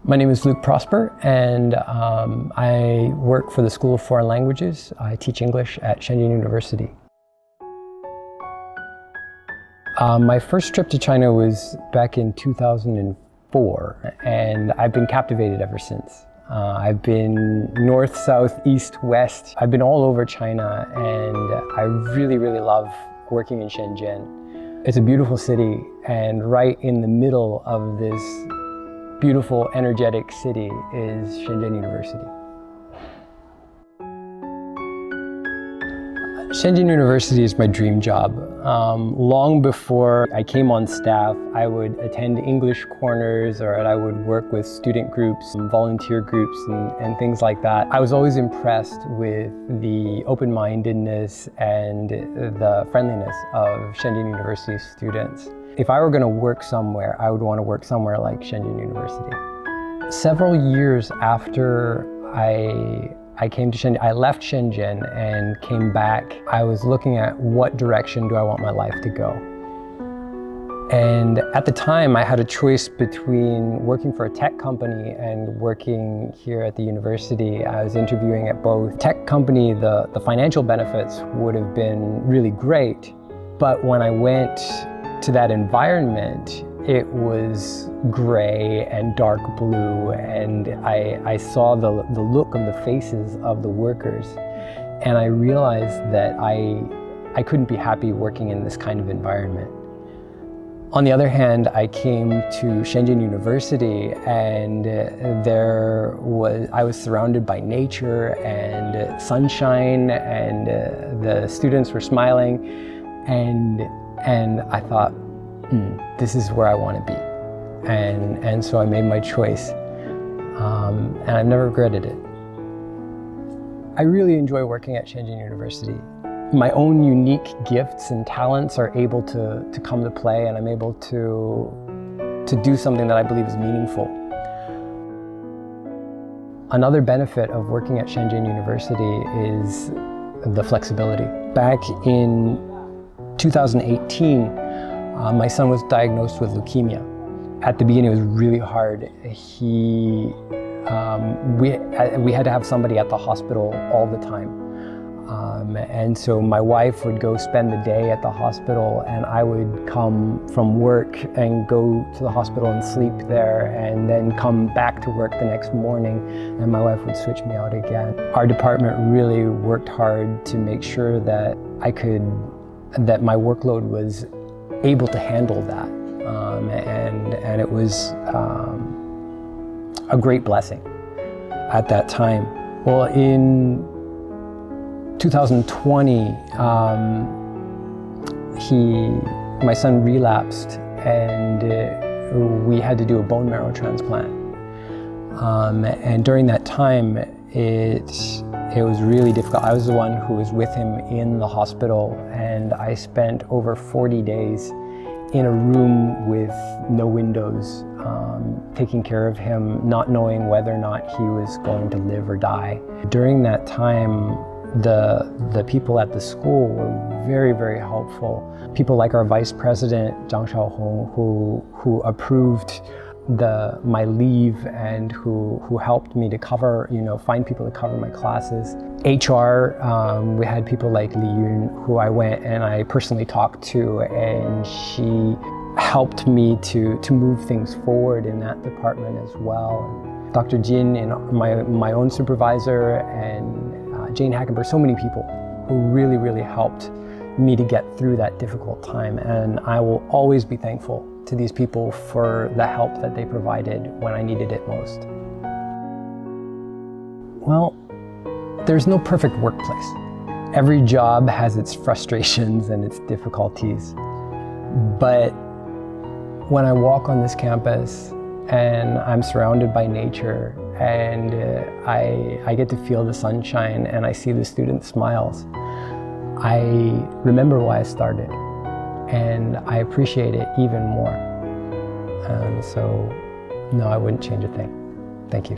My name is Luke Prosper, and I work for the School of Foreign Languages. I teach English at Shenzhen University. My first trip to China was back in 2004, and I've been captivated ever since. I've been north, south, east, west. I've been all over China, and I really, really love working in Shenzhen. It's a beautiful city, and right in the middle of this beautiful, energetic city is Shenzhen University. Shenzhen University is my dream job. Long before I came on staff, I would attend English corners, or I would work with student groups and volunteer groups and things like that. I was always impressed with the open-mindedness and the friendliness of Shenzhen University students. If I were going to work somewhere, I would want to work somewhere like Shenzhen University. Several years after I came to Shenzhen, I left Shenzhen and came back. I was looking at what direction do I want my life to go. And at the time, I had a choice between working for a tech company and working here at the university. I was interviewing at both. Tech company, the financial benefits would have been really great, but when I went to that environment, it was gray and dark blue, and I saw the look of the faces of the workers, and I realized that I couldn't be happy working in this kind of environment. On the other hand, I came to Shenzhen University, and I was surrounded by nature and sunshine, and the students were smiling, and I thought, this is where I want to be. And so I made my choice, and I've never regretted it. I really enjoy working at Shenzhen University. My own unique gifts and talents are able to come to play, and I'm able to do something that I believe is meaningful. Another benefit of working at Shenzhen University is the flexibility. Back in 2018, my son was diagnosed with leukemia. At the beginning, it was really hard. We had to have somebody at the hospital all the time. And so my wife would go spend the day at the hospital, and I would come from work and go to the hospital and sleep there, and then come back to work the next morning, and my wife would switch me out again. Our department really worked hard to make sure that that my workload was able to handle that, and it was a great blessing at that time. Well, in 2020, my son relapsed, and we had to do a bone marrow transplant. And during that time, it was really difficult. I was the one who was with him in the hospital, and I spent over 40 days in a room with no windows, taking care of him, not knowing whether or not he was going to live or die. During that time, the people at the school were very, very helpful. People like our vice president, Zhang Shaohong, who approved my leave, and who helped me to cover, find people to cover my classes. HR, we had people like Li Yun, who I went and I personally talked to, and she helped me to move things forward in that department as well. Dr. Jin, and my own supervisor, and Jane Hackenberg, so many people who really, really helped me to get through that difficult time, and I will always be thankful to these people for the help that they provided when I needed it most. Well, there's no perfect workplace. Every job has its frustrations and its difficulties, but when I walk on this campus and I'm surrounded by nature, and I get to feel the sunshine, and I see the students' smiles, I remember why I started, and I appreciate it even more. And so, no, I wouldn't change a thing. Thank you.